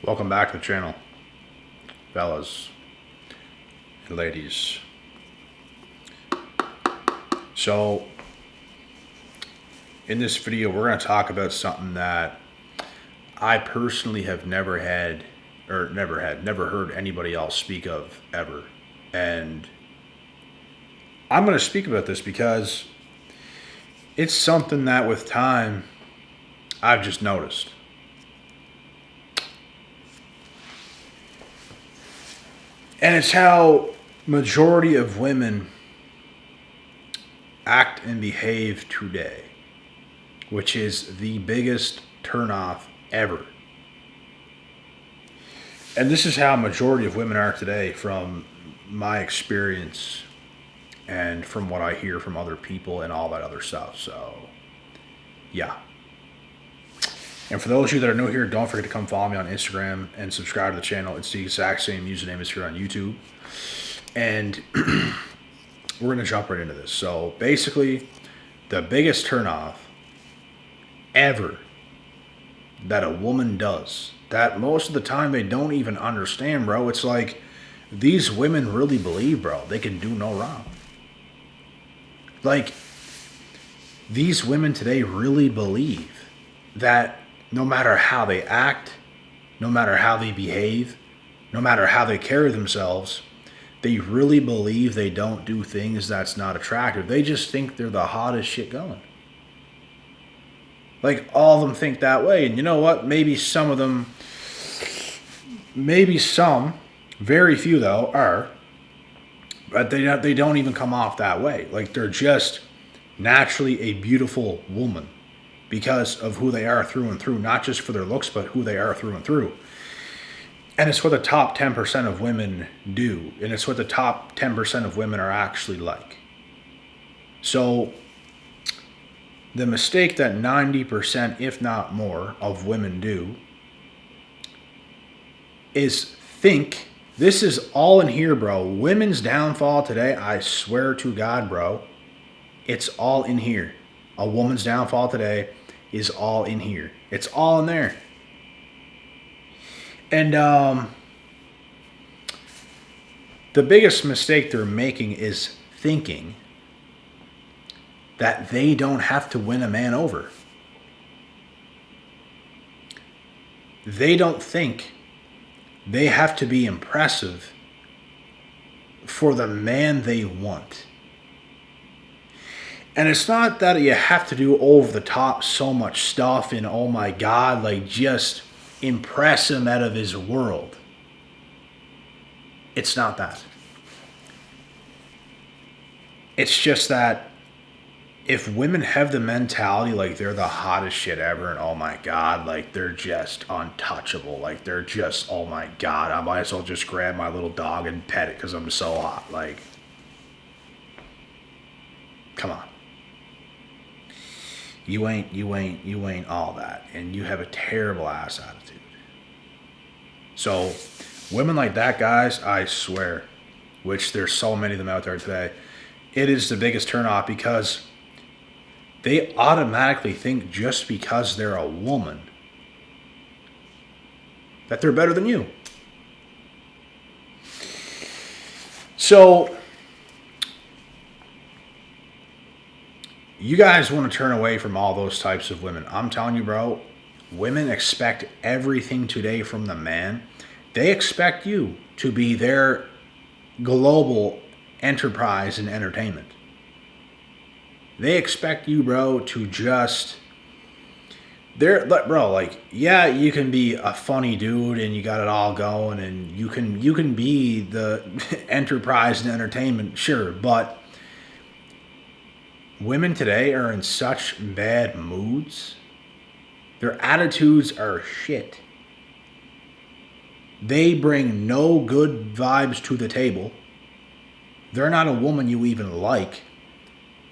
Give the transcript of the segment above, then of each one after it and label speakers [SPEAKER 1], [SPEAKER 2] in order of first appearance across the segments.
[SPEAKER 1] Welcome back to the channel, fellas and ladies. So, in this video, we're going to talk about something that I personally have never heard anybody else speak of ever. And I'm going to speak about this because it's something that with time, I've just noticed. And it's how majority of women act and behave today, which is the biggest turnoff ever. And this is how majority of women are today from my experience and from what I hear from other people and all that other stuff. So, yeah. And for those of you that are new here, don't forget to come follow me on Instagram and subscribe to the channel. It's the exact same username as here on YouTube. And we're going to jump right into this. So basically, the biggest turnoff ever that a woman does, that most of the time they don't even understand, bro. It's like these women really believe, bro, they can do no wrong. Like, these women today really believe that no matter how they act, no matter how they behave, no matter how they carry themselves, they really believe they don't do things that's not attractive. They just think they're the hottest shit going. Like, all of them think that way. And you know what? Maybe some, very few though, are. But they don't even come off that way. Like, they're just naturally a beautiful woman because of who they are through and through, not just for their looks, but who they are through and through. And it's what the top 10% of women do. And it's what the top 10% of women are actually like. So the mistake that 90%, if not more, of women do is think, this is all in here, bro. Women's downfall today, I swear to God, bro, it's all in here. A woman's downfall today is all in here. It's all in there. And the biggest mistake they're making is thinking that they don't have to win a man over. They don't think they have to be impressive for the man they want. And it's not that you have to do over the top so much stuff and oh my God, like just impress him out of his world. It's not that. It's just that if women have the mentality like they're the hottest shit ever and oh my God, like they're just untouchable, like they're just, oh my God, I might as well just grab my little dog and pet it because I'm so hot. Like, come on. You ain't all that. And you have a terrible ass attitude. So, women like that, guys, I swear, which there's so many of them out there today, it is the biggest turnoff because they automatically think just because they're a woman that they're better than you. So, you guys want to turn away from all those types of women. I'm telling you, bro, women expect everything today from the man. They expect you to be their global enterprise in entertainment. They expect you, bro, to just... Bro, like, yeah, you can be a funny dude and you got it all going and you can be the enterprise in entertainment, sure, but women today are in such bad moods. Their attitudes are shit. They bring no good vibes to the table. They're not a woman you even like.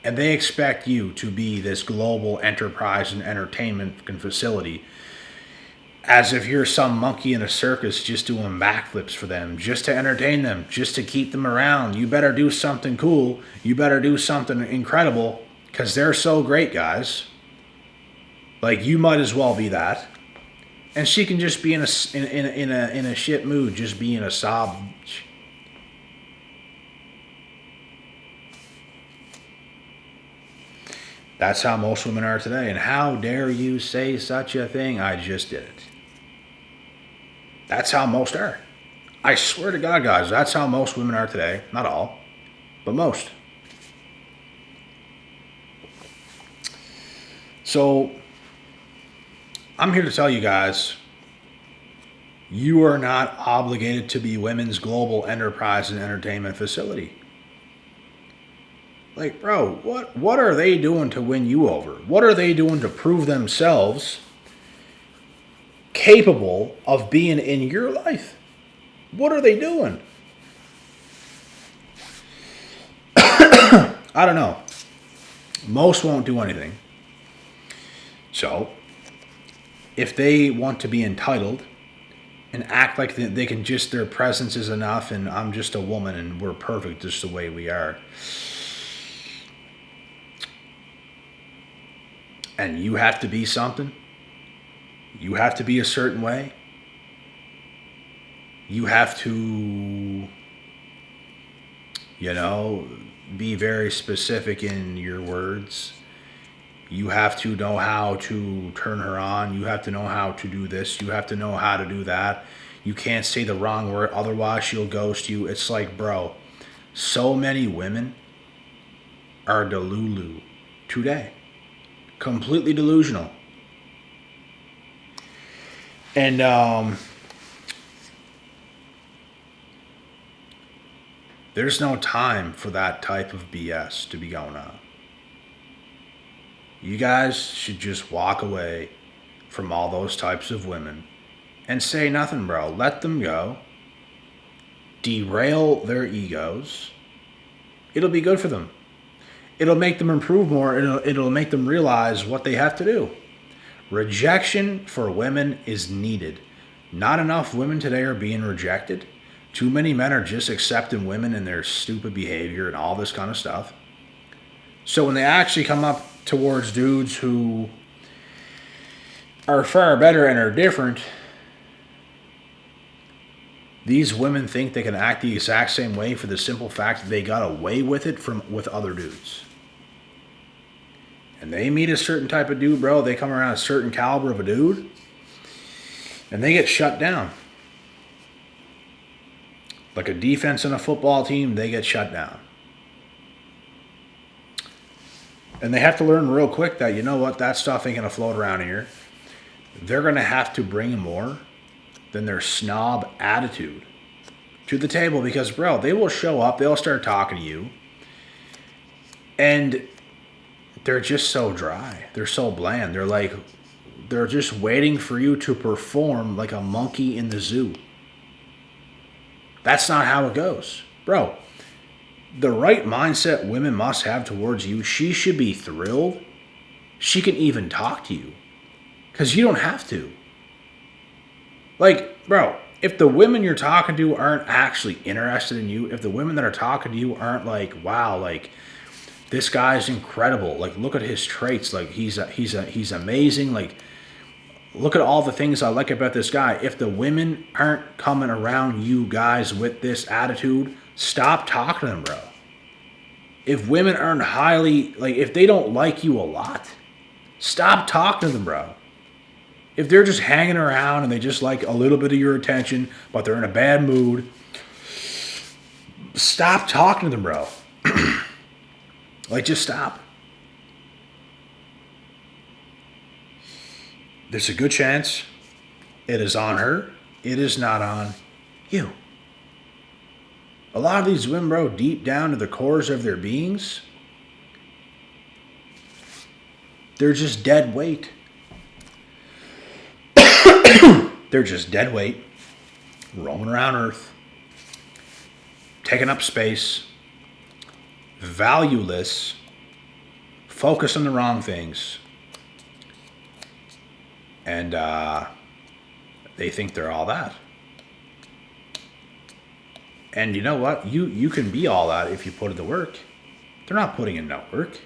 [SPEAKER 1] And they expect you to be this global enterprise and entertainment facility as if you're some monkey in a circus just doing backflips for them, just to entertain them, just to keep them around. You better do something cool. You better do something incredible because they're so great, guys. Like, you might as well be that. And she can just be in a shit mood, just being a sob. That's how most women are today. And how dare you say such a thing? I just did it. That's how most are. I swear to God, guys, that's how most women are today. Not all, but most. So, I'm here to tell you guys, you are not obligated to be women's global enterprise and entertainment facility. Like, bro, what are they doing to win you over? What are they doing to prove themselves capable of being in your life? What are they doing? I don't know. Most won't do anything. So, if they want to be entitled and act like they can just, their presence is enough and I'm just a woman and we're perfect just the way we are, and you have to be something, you have to be a certain way, you have to, be very specific in your words. You have to know how to turn her on. You have to know how to do this. You have to know how to do that. You can't say the wrong word, otherwise she'll ghost you. It's like, bro, so many women are delulu today. Completely delusional. And there's no time for that type of BS to be going on. You guys should just walk away from all those types of women and say nothing, bro. Let them go. Derail their egos. It'll be good for them. It'll make them improve more. It'll make them realize what they have to do. Rejection for women is needed. Not enough women today are being rejected. Too many men are just accepting women and their stupid behavior and all this kind of stuff. So when they actually come up towards dudes who are far better and are different, these women think they can act the exact same way for the simple fact that they got away with it with other dudes. And they meet a certain type of dude, bro. They come around a certain caliber of a dude, and they get shut down. Like a defense in a football team, they get shut down. And they have to learn real quick that, you know what, that stuff ain't going to float around here. They're going to have to bring more than their snob attitude to the table because, bro, they will show up, they'll start talking to you, and they're just so dry. They're so bland. They're just waiting for you to perform like a monkey in the zoo. That's not how it goes. Bro, the right mindset women must have towards you, she should be thrilled. She can even talk to you. Because you don't have to. Like, bro, if the women you're talking to aren't actually interested in you, if the women that are talking to you aren't like, wow, like, this guy's incredible. Like, look at his traits. Like, he's amazing. Like, look at all the things I like about this guy. If the women aren't coming around you guys with this attitude, stop talking to them, bro. If women aren't if they don't like you a lot, stop talking to them, bro. If they're just hanging around and they just like a little bit of your attention, but they're in a bad mood, stop talking to them, bro. Like, just stop. There's a good chance it is on her. It is not on you. A lot of these women, bro, deep down to the cores of their beings, they're just dead weight. They're just dead weight, roaming around Earth, taking up space, valueless, focus on the wrong things, and they think they're all that. And you know what? You can be all that if you put in the work. They're not putting in no work.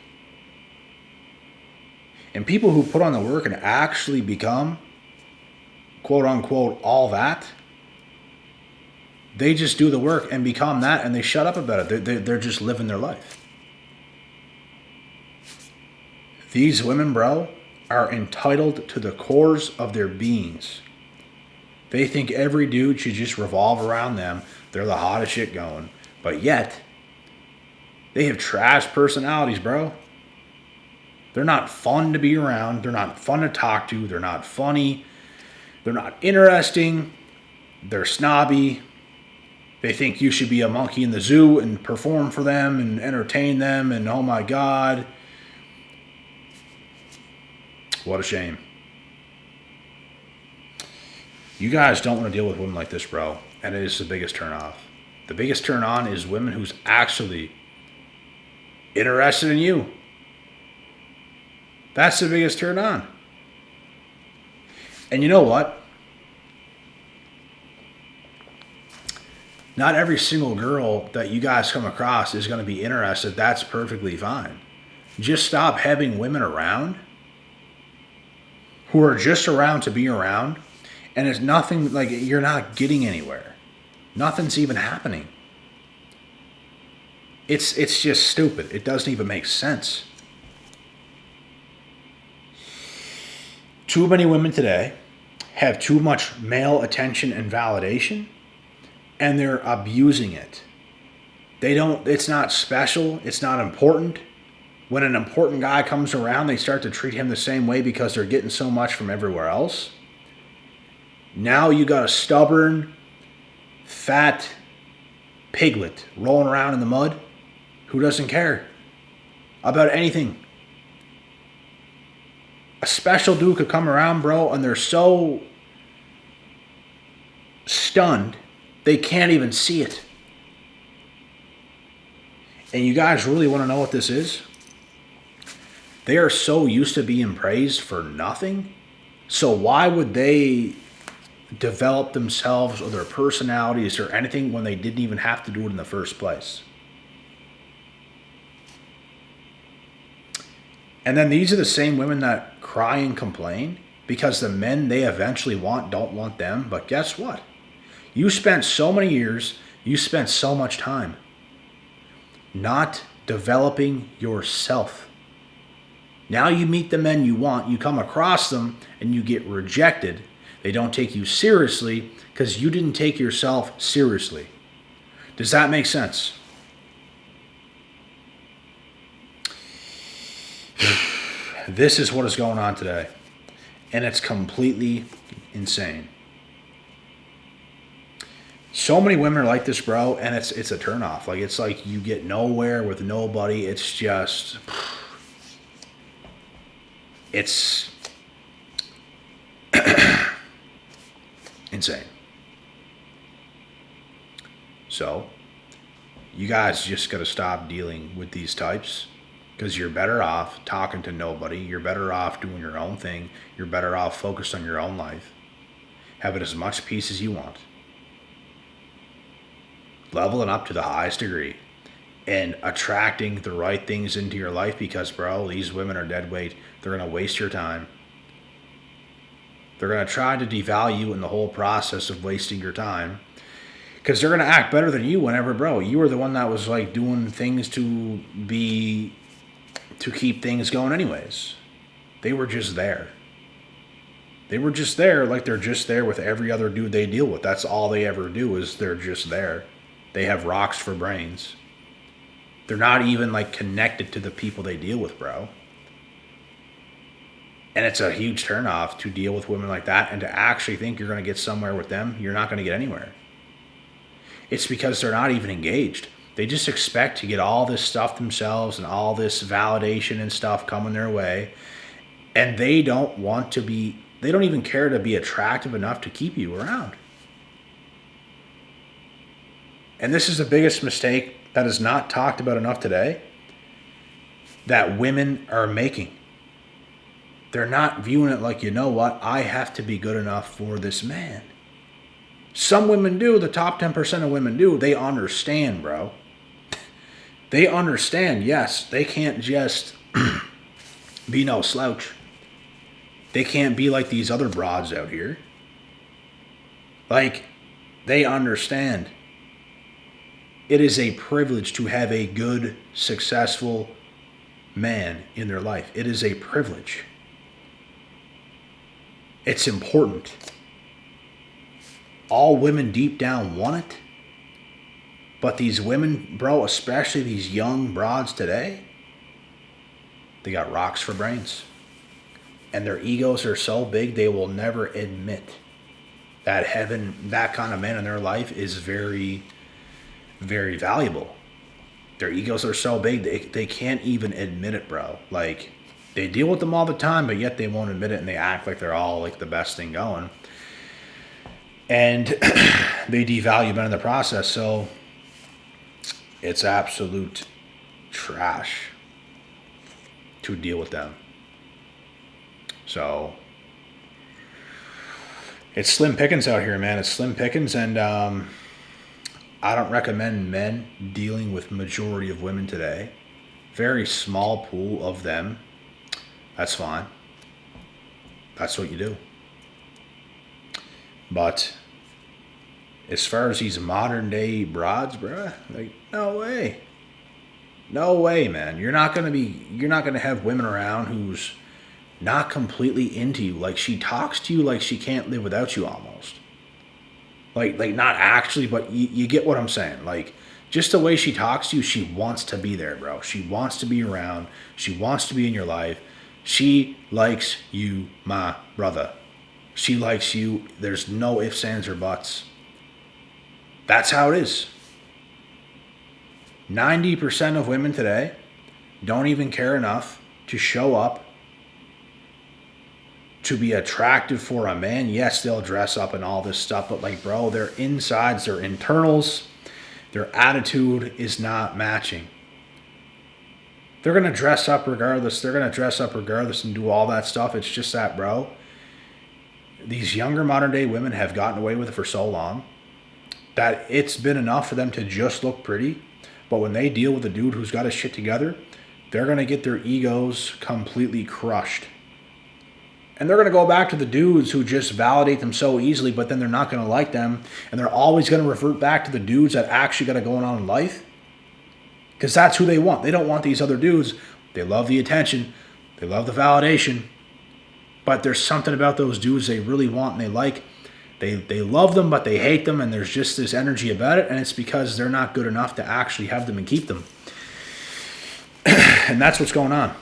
[SPEAKER 1] And people who put on the work and actually become quote unquote, all that. They just do the work and become that, and they shut up about it. They're just living their life. These women, bro, are entitled to the cores of their beings. They think every dude should just revolve around them. They're the hottest shit going. But yet, they have trash personalities, bro. They're not fun to be around. They're not fun to talk to. They're not funny. They're not interesting. They're snobby. They think you should be a monkey in the zoo and perform for them and entertain them. And oh my God. What a shame. You guys don't want to deal with women like this, bro. And it is the biggest turn off. The biggest turn on is women who's actually interested in you. That's the biggest turn on. And you know what? Not every single girl that you guys come across is going to be interested. That's perfectly fine. Just stop having women around who are just around to be around. And it's nothing, like, you're not getting anywhere. Nothing's even happening. It's just stupid. It doesn't even make sense. Too many women today have too much male attention and validation, and they're abusing it. It's not special. It's not important. When an important guy comes around, they start to treat him the same way because they're getting so much from everywhere else. Now you got a stubborn, fat piglet rolling around in the mud who doesn't care about anything. A special dude could come around, bro, and they're so stunned they can't even see it. And you guys really want to know what this is? They are so used to being praised for nothing. So why would they develop themselves or their personalities or anything when they didn't even have to do it in the first place? And then these are the same women that cry and complain because the men they eventually want don't want them. But guess what? You spent so many years, you spent so much time not developing yourself. Now you meet the men you want, you come across them, and you get rejected. They don't take you seriously because you didn't take yourself seriously. Does that make sense? This is what is going on today. And it's completely insane. So many women are like this, bro, and it's a turnoff. Like, it's like you get nowhere with nobody. It's just... It's... insane. So, you guys just got to stop dealing with these types because you're better off talking to nobody. You're better off doing your own thing. You're better off focused on your own life. Having as much peace as you want. Leveling up to the highest degree. And attracting the right things into your life because, bro, these women are dead weight. They're going to waste your time. They're going to try to devalue you in the whole process of wasting your time. Because they're going to act better than you whenever, bro, you were the one that was like doing things to keep things going anyways. They were just there. They were just there like they're just there with every other dude they deal with. That's all they ever do is they're just there. They have rocks for brains. They're not even like connected to the people they deal with, bro. And it's a huge turnoff to deal with women like that and to actually think you're going to get somewhere with them. You're not going to get anywhere. It's because they're not even engaged. They just expect to get all this stuff themselves and all this validation and stuff coming their way. And they don't even care to be attractive enough to keep you around. And this is the biggest mistake that is not talked about enough today that women are making. They're not viewing it like, you know what, I have to be good enough for this man. Some women do, the top 10% of women do. They understand, bro. They understand, yes, they can't just be no slouch. They can't be like these other broads out here. Like, they understand. It is a privilege to have a good, successful man in their life. It is a privilege. It's important. All women deep down want it. But these women, bro, especially these young broads today, they got rocks for brains. And their egos are so big they will never admit that having that kind of man in their life is very, very valuable. Their egos are so big they can't even admit it, bro. Like, they deal with them all the time, but yet they won't admit it, and they act like they're all like the best thing going. And they devalue men in the process, so it's absolute trash to deal with them. So it's slim pickings out here, man. It's slim pickings, and I don't recommend men dealing with majority of women today. Very small pool of them. That's fine. That's what you do. But as far as these modern day broads, bruh, like, no way. No way, man. You're not gonna have women around who's not completely into you. Like, she talks to you like she can't live without you almost. Like not actually, but you get what I'm saying. Like, just the way she talks to you, she wants to be there, bro. She wants to be around. She wants to be in your life. She likes you, my brother. She likes you. There's no ifs, ands, or buts. That's how it is. 90% of women today don't even care enough to show up to be attractive for a man. Yes, they'll dress up and all this stuff, but like, bro, their insides, their internals, their attitude is not matching. They're going to dress up regardless. They're going to dress up regardless and do all that stuff. It's just that, bro, these younger modern day women have gotten away with it for so long that it's been enough for them to just look pretty. But when they deal with a dude who's got his shit together, they're going to get their egos completely crushed. And they're going to go back to the dudes who just validate them so easily, but then they're not going to like them. And they're always going to revert back to the dudes that actually got it going on in life. Because that's who they want. They don't want these other dudes. They love the attention. They love the validation. But there's something about those dudes they really want and they like. They love them, but they hate them. And there's just this energy about it. And it's because they're not good enough to actually have them and keep them. And that's what's going on.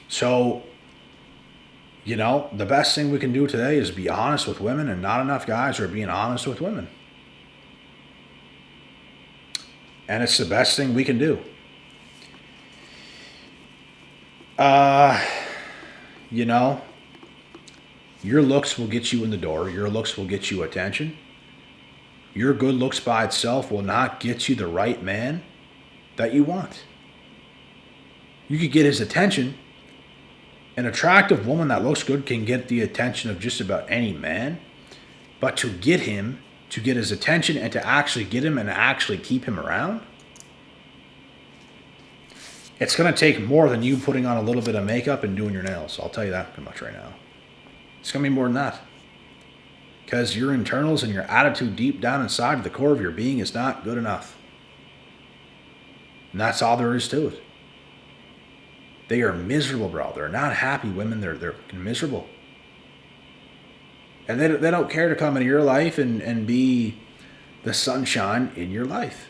[SPEAKER 1] So, you know, the best thing we can do today is be honest with women, and not enough guys are being honest with women. And it's the best thing we can do. You know, your looks will get you in the door. Your looks will get you attention. Your good looks by itself will not get you the right man that you want. You could get his attention. An attractive woman that looks good can get the attention of just about any man. But to get him, to get his attention, and to actually get him and actually keep him around, it's going to take more than you putting on a little bit of makeup and doing your nails. I'll tell you that pretty much right now. It's going to be more than that. Because your internals and your attitude deep down inside the core of your being is not good enough. And that's all there is to it. They are miserable, bro. They're not happy women. They're miserable. And they don't care to come into your life and be the sunshine in your life.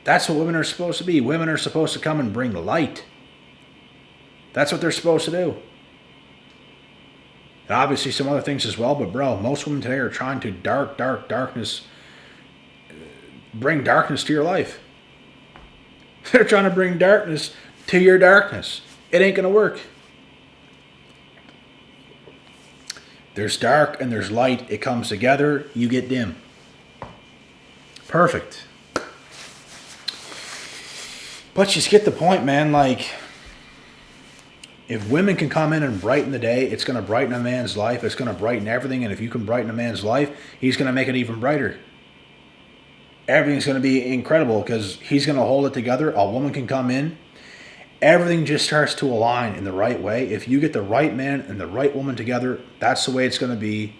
[SPEAKER 1] That's what women are supposed to be. Women are supposed to come and bring light. That's what they're supposed to do. And obviously some other things as well, but bro, most women today are trying to bring darkness to your life. They're trying to bring darkness to your darkness. It ain't going to work. There's dark and there's light. It comes together. You get dim. Perfect. But just get the point, man. Like, if women can come in and brighten the day, it's going to brighten a man's life. It's going to brighten everything. And if you can brighten a man's life, he's going to make it even brighter. Everything's going to be incredible because he's going to hold it together. A woman can come in. Everything just starts to align in the right way. If you get the right man and the right woman together, that's the way it's going to be.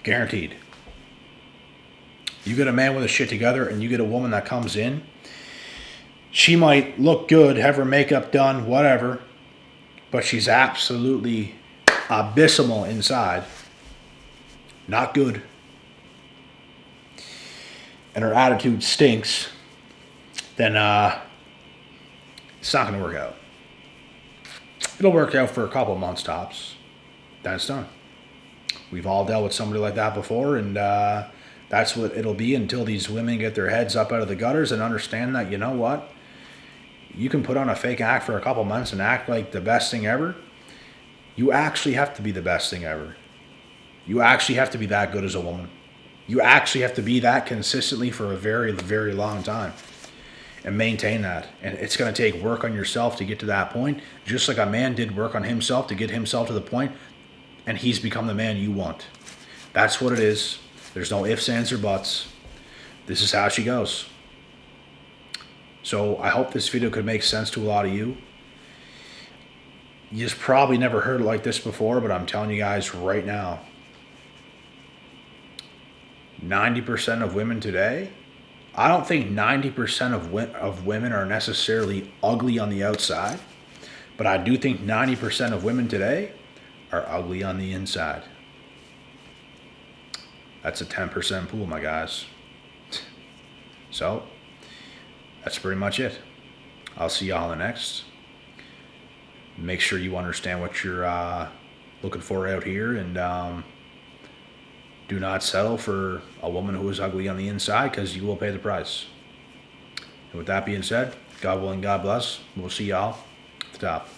[SPEAKER 1] Guaranteed. You get a man with his shit together and you get a woman that comes in, she might look good, have her makeup done, whatever, but she's absolutely abysmal inside. Not good. And her attitude stinks. Then it's not going to work out. It'll work out for a couple months tops. Then it's done. We've all dealt with somebody like that before, and that's what it'll be until these women get their heads up out of the gutters and understand that, you know what? You can put on a fake act for a couple months and act like the best thing ever. You actually have to be the best thing ever. You actually have to be that good as a woman. You actually have to be that consistently for a very, very long time and maintain that. And it's going to take work on yourself to get to that point, just like a man did work on himself to get himself to the point, and he's become the man you want. That's what it is. There's no ifs, ands, or buts. This is how she goes. So I hope this video could make sense to a lot of you. You just probably never heard it like this before, but I'm telling you guys right now, 90% of women today, I don't think 90% of women are necessarily ugly on the outside, but I do think 90% of women today are ugly on the inside. That's a 10% pool, my guys. So, that's pretty much it. I'll see y'all in the next. Make sure you understand what you're looking for out here, and do not settle for a woman who is ugly on the inside, because you will pay the price. And with that being said, God willing, God bless. We'll see y'all at the top.